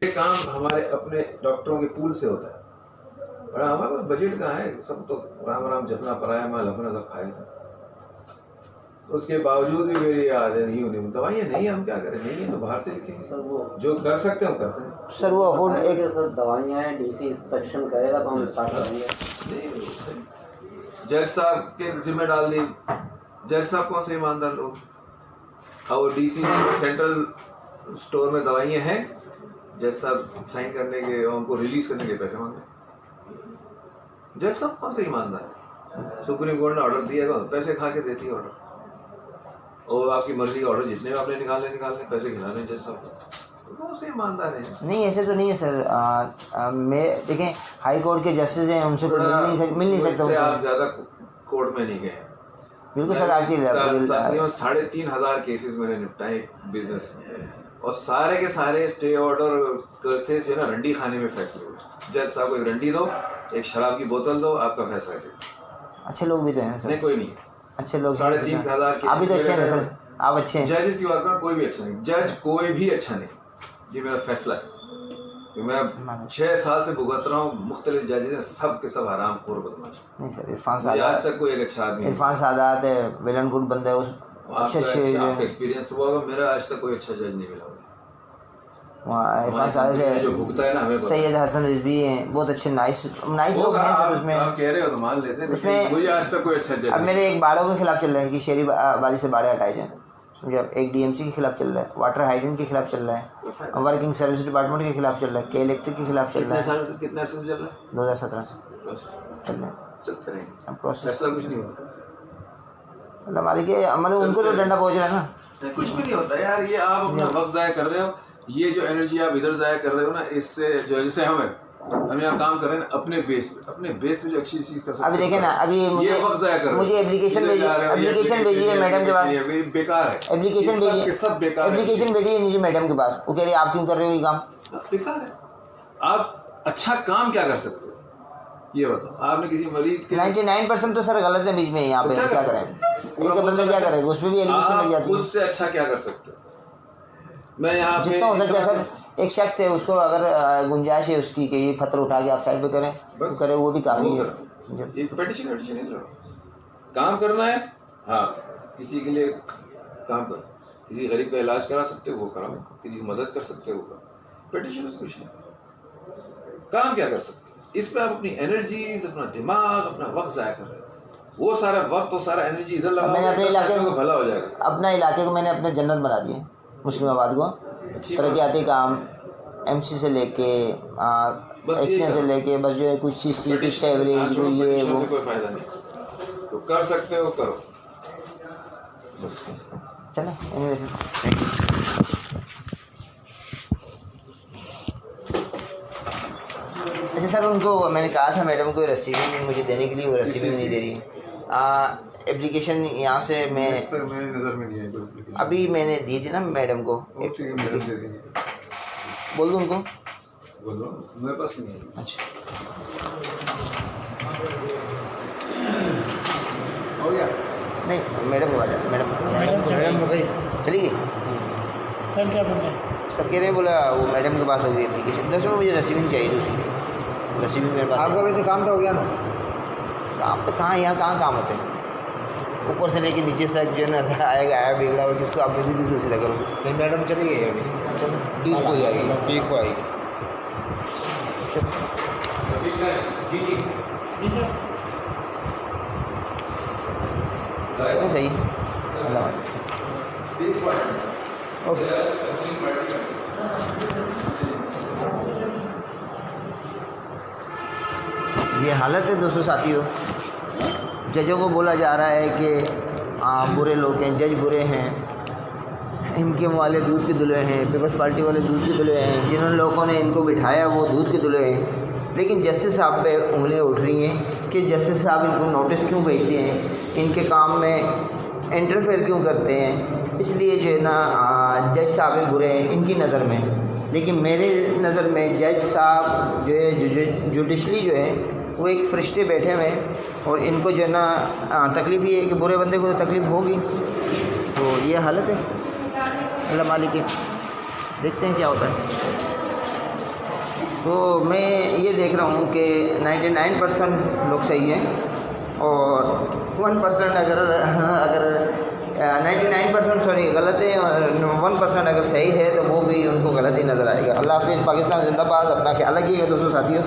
ये काम हमारे अपने डॉक्टरों के पूल से होता है, और हमारे पास बजट कहाँ है, सब तो राम राम जपना, पराया माल अपना सब खाया था। उसके बावजूद भी मेरी नहीं दवाइयाँ नहीं, हम क्या करें, नहीं है तो बाहर से लिखेंगे, जो कर सकते हैं करते हैं। सर वो अफोर्ड एक दवाइयाँ हैं, डीसी इंस्पेक्शन करेगा तो हम स्टार्ट करेंगे। जज साहब के जिम्मे डाल दी, जज साहब कौन से ईमानदार लोग, और डीसी सेंट्रल स्टोर में दवाइयाँ हैं, जज साहब साइन करने के और उनको रिलीज करने के पैसे मांगे। जज साहब कौन से ईमानदार है, सुप्रीम कोर्ट ने ऑर्डर दिया, पैसे खा के देती है ऑर्डर, और आपकी मर्जी का ऑर्डर जितने आपने निकालने पैसे खिलाने जज साहब कौन से ईमानदार है। नहीं ऐसे तो नहीं है सर। मैं देखें हाई कोर्ट के जस्टिस हैं, उनसे कोई मिल नहीं सकता। आप ज़्यादा कोर्ट में नहीं गए। बिल्कुल सर, आपकी तकरीबन 3,500 केसेस मैंने निपटाए बिजनेस में, और सारे के सारे स्टे ऑर्डर से जो है ना रंडी खाने में फैसले हुए। जज साहब को एक रंडी दो, एक शराब की बोतल दो, आपका फैसला है। अच्छे लोग भी तो हैं सर। नहीं कोई नहीं, अच्छे लोग 3,500 आप भी तो अच्छे हैं सर, आप अच्छे हैं। जजेस की बात करो, कोई भी अच्छा नहीं, जज कोई भी अच्छा नहीं, ये मेरा फैसला है। मैं 6 साल से भुगत रहा हूँ, मुख्तलिफ जजेस हैं, सब के सब हराम खोर बदमाश। नहीं सर, इरफान सादात आज तक कोई एक अच्छा आदमी, इरफान सादात है, वेल एंड गुड बंदा है, उस अच्छे एक्सपीरियंस हुआ होगा, मेरा आज तक कोई अच्छा जज नहीं मिला। वहाँ इरफान सादात है, जो भुगता है ना हमें, सैयद हसन रिजवी हैं, बहुत अच्छे नाइस लोग हैं सर। उसमें आप कह रहे हो तो मान लेते हैं, उसमें मुझे आज तक कोई अच्छा जज। अब मेरे एक बाड़ों के खिलाफ चल रहा है कि शहरी बाजी से बाड़े हटाए जाएँ, समझे। अब एक डीएमसी के खिलाफ चल रहा है, वाटर हाइजीन के खिलाफ चल रहा है, वर्किंग सर्विस डिपार्टमेंट के खिलाफ चल रहा है, के इलेक्ट्रिक के खिलाफ चल रहा है। कितने अर्से से चल रहा है? 2017 से बस चल रहा है, चलते रहेंगे, अब प्रोसेस फैसला कुछ नहीं होता। मतलब हमारे के मतलब उनको तो डंडा पहुँच रहा है ना। कुछ भी नहीं होता यार, ये आप अपना वक्त ज़ाया कर रहे हो, ये जो एनर्जी आप इधर ज़ाया कर रहे हो ना, इससे जो जैसे हम यहाँ काम कर रहे हैं अपने बेस पे जो अच्छी चीज़ कर सकते हैं। अभी देखें ना, अभी ये वक्त ज़ाया कर, मुझे एप्लीकेशन भेजी है मैडम के पास, बेकार है एप्लीकेशन भेजी, सब बेकार, एप्लीकेशन भेजी है मुझे मैडम के पास, वो कह रही है आप क्यों कर रहे हो ये काम, बेकार है। आप अच्छा काम क्या कर सकते हो ये बताओ, आपने किसी मरीज के 99% तो सर गलत है बीच में, यहाँ पे क्या करें, एक बंदा क्या करेगा, उस पर भी एप्लीकेशन लग जाती है। उससे अच्छा क्या कर सकते हो, मैं यहाँ जितना हो सकता है सर, एक शख्स है उसको अगर गुंजाइश है उसकी कि ये पत्थर उठा के आप साइड पे करें तो करें, वो भी काफ़ी है। पेटिशन नहीं लो, काम करना है, हाँ किसी के लिए काम करो, किसी गरीब का इलाज करा सकते हो वो कराओ, किसी की मदद कर सकते हो वो करो, पेटिशन से कुछ नहीं। काम क्या कर सकते हो, इस पर आप अपनी एनर्जीज, अपना दिमाग, अपना वक्त ज़ाया कर रहे हो, वो सारा वक्त और सारा एनर्जी इधर लगा, मैंने अपने इलाके को भला हो जाएगा। अपना इलाके को मैंने अपने जन्नत बना दिया, मुस्लिमाबाद को, तरक्याती काम एमसी से लेके एक्शन से लेके बस जो है कुछ सीसी कुछ एवरेज जो ये वो कोई फायदा नहीं, तो कर सकते हो करो। चले एनिवेज। अच्छा सर, उनको मैंने कहा था मैडम को रिसीविंग मुझे देने के लिए, वो रिसीविंग नहीं दे रही। एप्लीकेशन यहाँ से मैं मेरी नज़र में नहीं है, अभी मैंने दी थी ना मैडम को, बोल दूँ उनको, बोलो मेरे पास नहीं है। अच्छा हो गया, नहीं मैडम के पास जाए, मैडम बताइए चली गई। सर क्या बोल रहे हैं? सर कह रहे हैं बोला वो मैडम के पास हो गई एप्लीकेशन, 10 मिनट मुझे रिसीविंग चाहिए दूसरी, रिसीविंग मेरे पास। आपका वैसे काम तो हो गया ना? काम तो कहाँ, यहाँ कहाँ काम होते हैं, ऊपर से लेके नीचे तक जो है ना आया बिगड़ा हुआ, किसको आप किसको सीधा करो। नहीं मैडम चली गई अभी, डील को आएगी, डील को आएगी। जी सर, सही अल्लाह ओके। ये हालत है दोस्तों साथियों, जजों को बोला जा रहा है कि बुरे लोग हैं, जज बुरे हैं, इनके वाले दूध के दुल्हे हैं, पीपल्स पार्टी वाले दूध के दुल्हे हैं, जिन लोगों ने इनको बिठाया वो दूध के दुल्हे हैं। लेकिन जस्टिस साहब पे उंगलियां उठ रही हैं कि जस्टिस साहब इनको नोटिस क्यों भेजते हैं, इनके काम में इंटरफेयर क्यों करते हैं, इसलिए जो है ना जज साहब ही बुरे हैं इनकी नज़र में। लेकिन मेरे नज़र में जज साहब जो है जुडिशली जो है वो एक फरिश्ते बैठे हुए हैं, और इनको जो है ना तकलीफ़ ये है कि बुरे बंदे को तो तकलीफ़ होगी, तो ये हालत है। अल्लाह मालिक, देखते हैं क्या होता है। तो मैं ये देख रहा हूँ कि 99% लोग सही हैं और 1% अगर 99% सॉरी गलत है और 1% अगर सही है तो वो भी उनको गलत ही नज़र आएगा। अल्लाह हाफ़िज़। पाकिस्तान जिंदाबाद। अपना ख्याल रखिएगा दोस्तों साथियों।